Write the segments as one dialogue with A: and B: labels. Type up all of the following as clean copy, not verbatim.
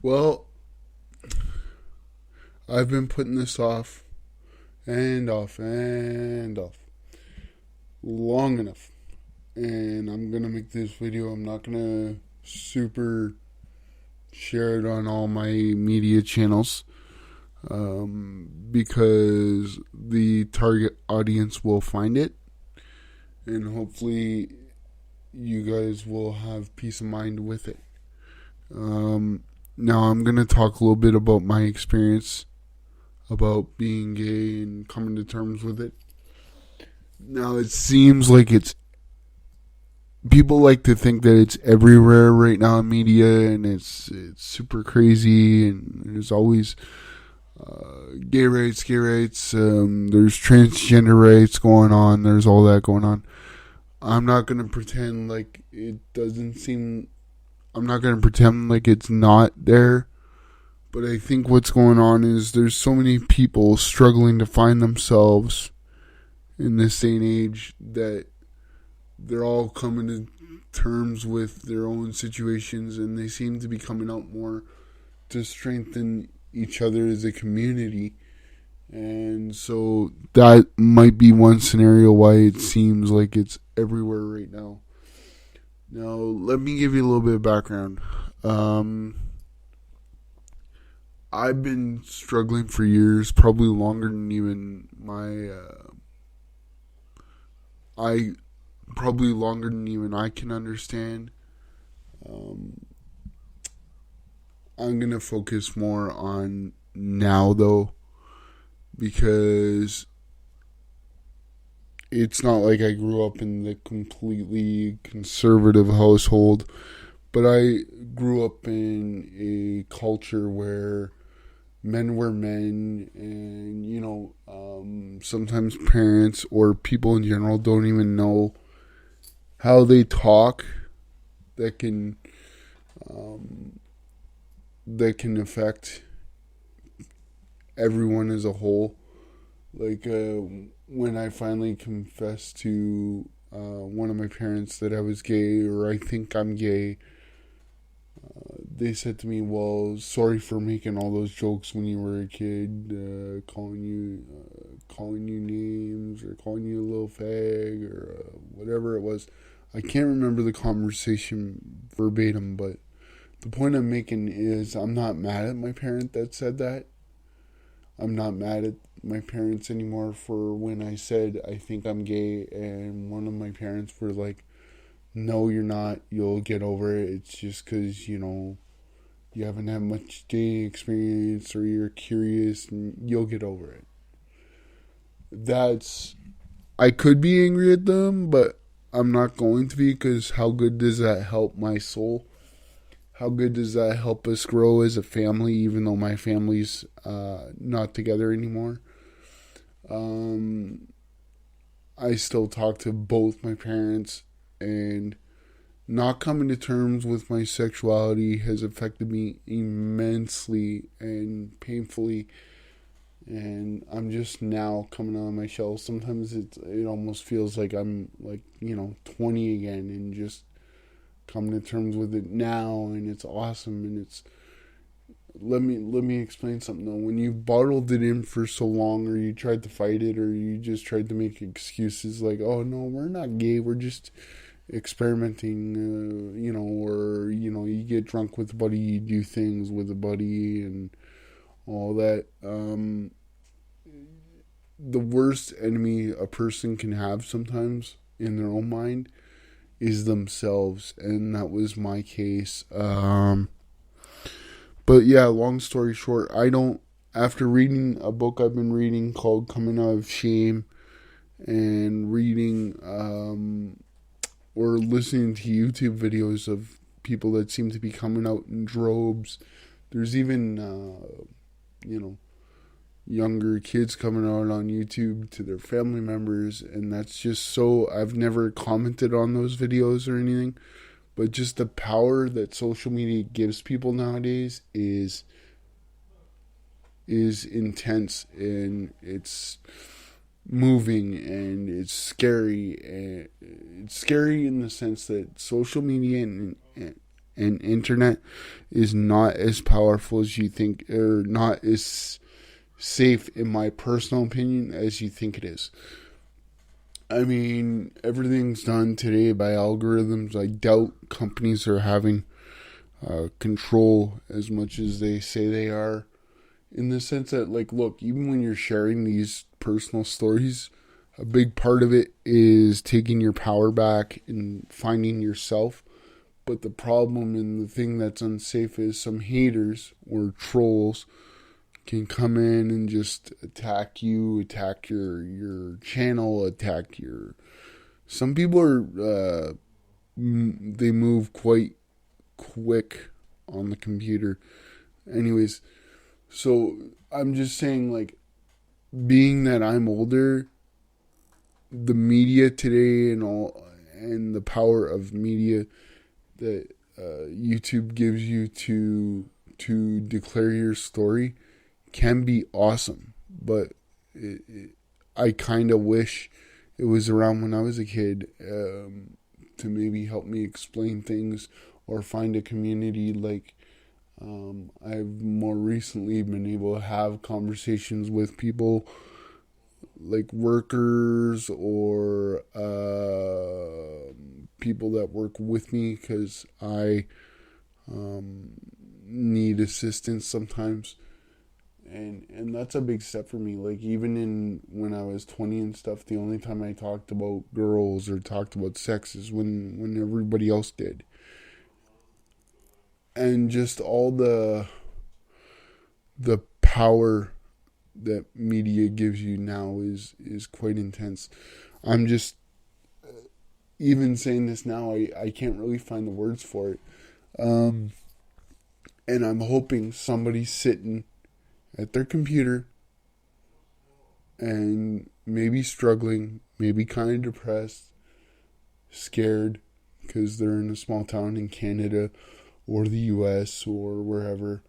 A: Well, I've been putting this off and off and off long enough. And I'm going to make this video. I'm not going to super share it on all my media channels because the target audience will find it. And hopefully you guys will have peace of mind with it. Now I'm going to talk a little bit about my experience about being gay and coming to terms with it. Now it seems like people like to think that it's everywhere right now in media, and it's super crazy, and there's always gay rights, there's transgender rights going on, there's all that going on. I'm not going to pretend like it doesn't seem, I'm not going to pretend like it's not there. But I think what's going on is there's so many people struggling to find themselves in this day and age that they're all coming to terms with their own situations, and they seem to be coming out more to strengthen each other as a community. And so that might be one scenario why it seems like it's everywhere right now. Now, let me give you a little bit of background. I've been struggling for years, probably longer than even I can understand. I'm gonna focus more on now though, because it's not like I grew up in the completely conservative household, but I grew up in a culture where men were men, and sometimes parents or people in general don't even know how they talk that can affect everyone as a whole. Like when I finally confessed to one of my parents that I was gay, or I think I'm gay, they said to me, "Well, sorry for making all those jokes when you were a kid, calling you names, or calling you a little fag, or whatever it was." I can't remember the conversation verbatim, but the point I'm making is I'm not mad at my parent that said that. I'm not mad at my parents anymore for when I said I think I'm gay, and one of my parents were like, "No, you're not. You'll get over it. It's just because, you haven't had much dating experience, or you're curious, and you'll get over it." I could be angry at them, but I'm not going to be, because how good does that help my soul? How good does that help us grow as a family, even though my family's not together anymore? I still talk to both my parents, and not coming to terms with my sexuality has affected me immensely and painfully, and I'm just now coming out of my shell. Sometimes it almost feels like I'm 20 again, and just coming to terms with it now, and it's awesome. And it's let me explain something though. When you bottled it in for so long, or you tried to fight it, or you just tried to make excuses like, "Oh no, we're not gay, we're just experimenting," or you get drunk with a buddy, you do things with a buddy, and all that. The worst enemy a person can have sometimes in their own mind is themselves, and that was my case. But yeah, long story short, after reading a book I've been reading called Coming Out of Shame, and reading or listening to YouTube videos of people that seem to be coming out in droves. There's even, younger kids coming out on YouTube to their family members, and that's just so, I've never commented on those videos or anything, but just the power that social media gives people nowadays is intense, and it's moving, and it's scary. And it's scary in the sense that social media and internet is not as powerful as you think, or not as safe, in my personal opinion, as you think it is. I mean, everything's done today by algorithms. I doubt companies are having control as much as they say they are, in the sense that, like, look, even when you're sharing these personal stories, a big part of it is taking your power back and finding yourself. But the problem and the thing that's unsafe is some haters or trolls can come in and just attack you, attack your channel, attack your... Some people are, they move quite quick on the computer. Anyways, so I'm just saying, like, being that I'm older, the media today and the power of media that YouTube gives you to declare your story can be awesome, but I kind of wish it was around when I was a kid, to maybe help me explain things or find a community. Like, I've more recently been able to have conversations with people like workers or people that work with me, because I need assistance sometimes. And that's a big step for me. Like, even in when I was 20 and stuff, the only time I talked about girls or talked about sex is when everybody else did. And just all the power that media gives you now is quite intense. I'm just, even saying this now, I can't really find the words for it. And I'm hoping somebody's sitting at their computer and maybe struggling, maybe kind of depressed, scared, because they're in a small town in Canada or the US or wherever.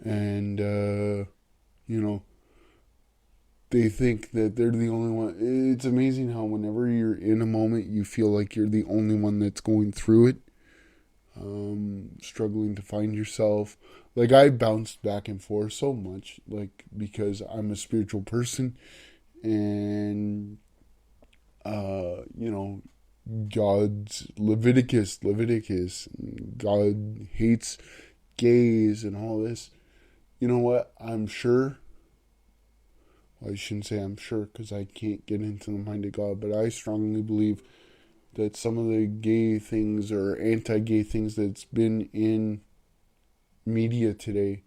A: And, they think that they're the only one. It's amazing how whenever you're in a moment, you feel like you're the only one that's going through it. Struggling to find yourself. Like, I bounced back and forth so much, like, because I'm a spiritual person, and God's Leviticus, God hates gays and all this. You know what? I'm sure, well, I shouldn't say I'm sure, because I can't get into the mind of God, but I strongly believe that some of the gay things or anti-gay things that's been in media today,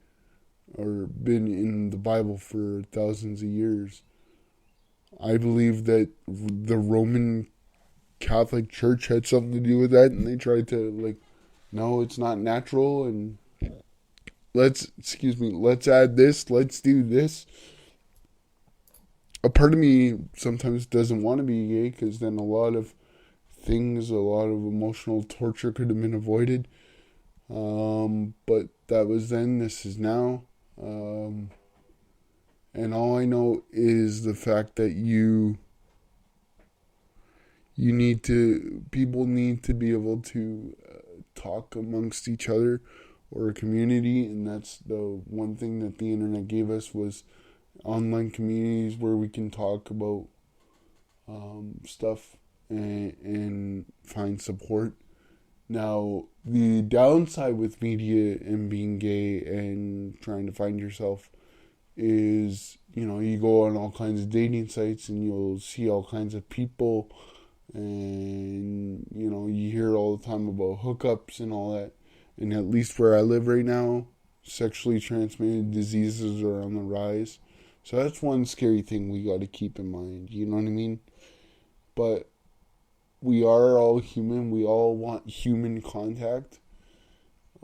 A: or been in the Bible for thousands of years, I believe that the Roman Catholic Church had something to do with that, and they tried to, like, no, it's not natural, and let's add this, let's do this. A part of me sometimes doesn't want to be gay, because then a lot of emotional torture could have been avoided. But that was then, this is now. And all I know is the fact that people need to be able to talk amongst each other, or a community, and that's the one thing that the internet gave us, was online communities where we can talk about stuff and find support. Now, the downside with media and being gay and trying to find yourself is, you go on all kinds of dating sites and you'll see all kinds of people, and, you hear all the time about hookups and all that. And at least where I live right now, sexually transmitted diseases are on the rise. So that's one scary thing we got to keep in mind. You know what I mean? But we are all human. We all want human contact.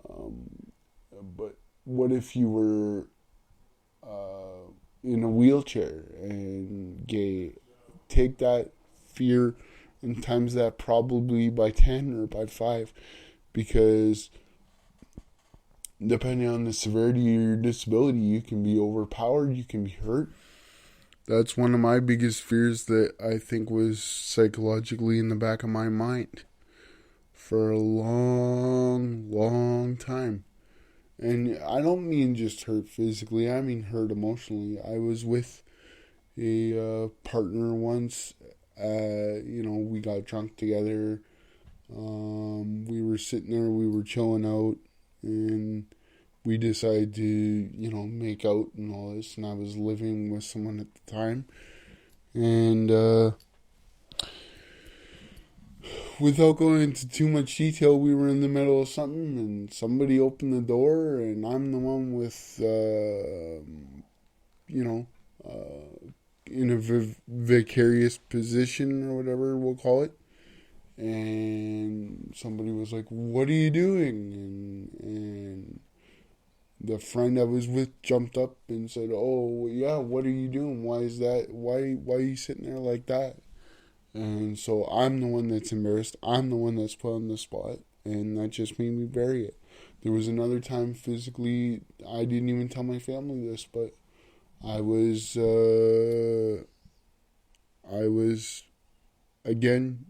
A: But what if you were in a wheelchair and gay? Take that fear and times that probably by 10 or by 5. Because depending on the severity of your disability, you can be overpowered, you can be hurt. That's one of my biggest fears that I think was psychologically in the back of my mind for a long, long time. And I don't mean just hurt physically, I mean hurt emotionally. I was with a partner once. We got drunk together. We were sitting there, we were chilling out, and we decided to, make out and all this. And I was living with someone at the time. And without going into too much detail, we were in the middle of something, and somebody opened the door, and I'm the one with, in a vicarious position or whatever we'll call it. And somebody was like, "What are you doing?" And the friend I was with jumped up and said, "Oh, yeah, what are you doing? Why is that? Why are you sitting there like that?" And so I'm the one that's embarrassed. I'm the one that's put on the spot. And that just made me bury it. There was another time physically, I didn't even tell my family this, but I was again,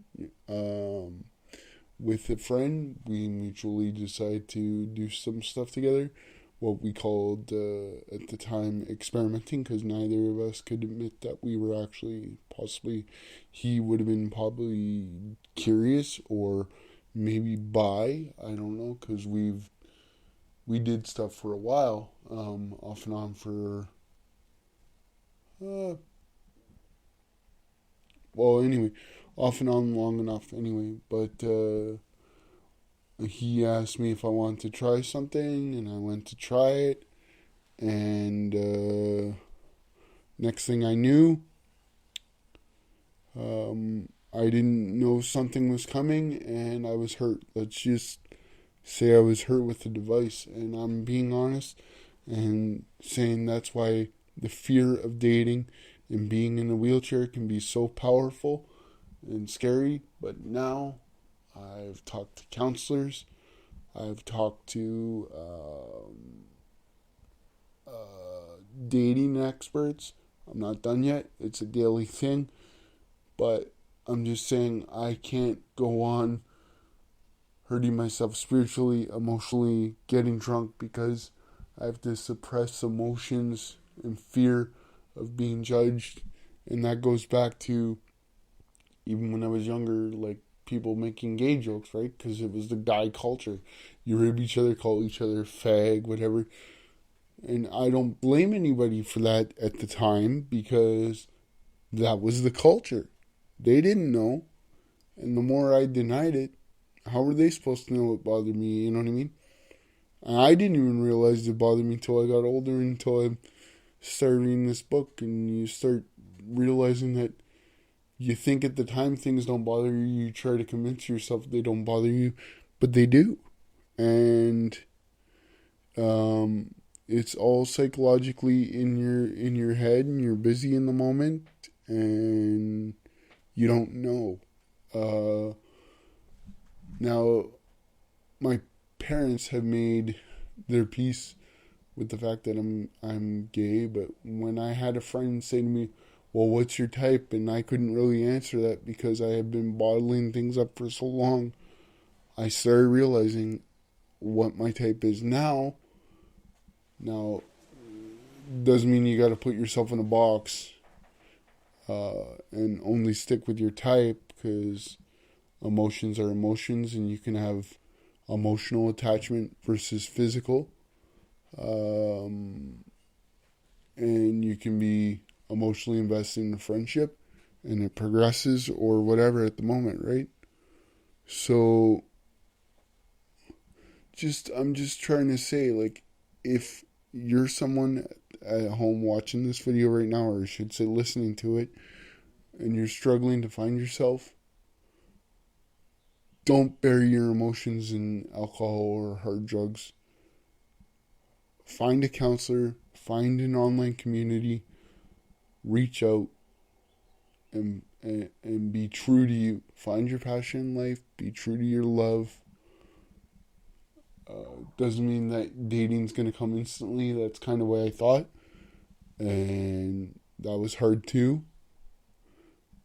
A: with a friend. We mutually decided to do some stuff together. What we called, at the time, experimenting, because neither of us could admit that we were actually possibly, he would have been probably curious or maybe bi. I don't know, because we did stuff for a while, off and on for, anyway, off and on long enough anyway. But he asked me if I wanted to try something, and I went to try it. And next thing I knew, I didn't know something was coming, and I was hurt. Let's just say I was hurt with the device, and I'm being honest and saying that's why the fear of dating and being in a wheelchair can be so powerful and scary. But now I've talked to counselors. I've talked to dating experts. I'm not done yet. It's a daily thing. But I'm just saying I can't go on hurting myself spiritually, emotionally, getting drunk because I have to suppress emotions and fear of being judged. And that goes back to even when I was younger, like people making gay jokes, right? Because it was the guy culture. You heard each other call each other fag, whatever. And I don't blame anybody for that at the time because that was the culture. They didn't know. And the more I denied it, how were they supposed to know it bothered me? You know what I mean? And I didn't even realize it bothered me until I got older, until I started reading this book, and you start realizing that you think at the time things don't bother you. You try to convince yourself they don't bother you, but they do. And it's all psychologically in your head, and you're busy in the moment, and you don't know. Now, my parents have made their peace with the fact that I'm gay, but when I had a friend say to me, "Well, what's your type?" and I couldn't really answer that because I had been bottling things up for so long, I started realizing what my type is now. Now, doesn't mean you got to put yourself in a box and only stick with your type, because emotions are emotions, and you can have emotional attachment versus physical. And you can be emotionally invested in a friendship and it progresses or whatever at the moment, right? So I'm just trying to say, like, if you're someone at home watching this video right now, or I should say listening to it, and you're struggling to find yourself, don't bury your emotions in alcohol or hard drugs. Find a counselor, find an online community, reach out, and be true to you. Find your passion in life, be true to your love. Doesn't mean that dating's going to come instantly. That's kind of what I thought. And that was hard too.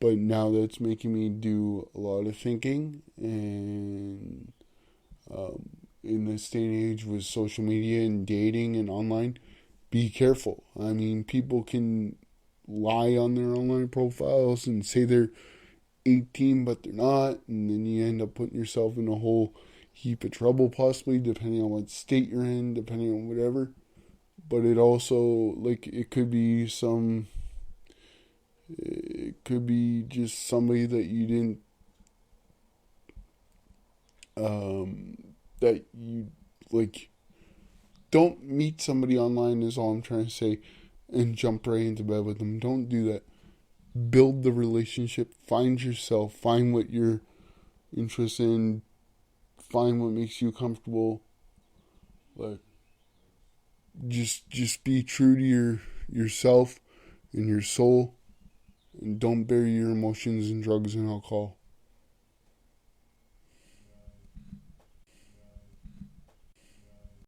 A: But now that's making me do a lot of thinking. And in this day and age with social media and dating and online, be careful. I mean, people can lie on their online profiles and say they're 18 but they're not, and then you end up putting yourself in a whole heap of trouble, possibly depending on what state you're in, depending on whatever. But it also, like, it could be just somebody that you didn't that you like. Don't meet somebody online is all I'm trying to say, and jump right into bed with them. Don't do that. Build the relationship. Find yourself. Find what you're interested in. Find what makes you comfortable. Like, just be true to yourself and your soul, and don't bury your emotions in drugs and alcohol.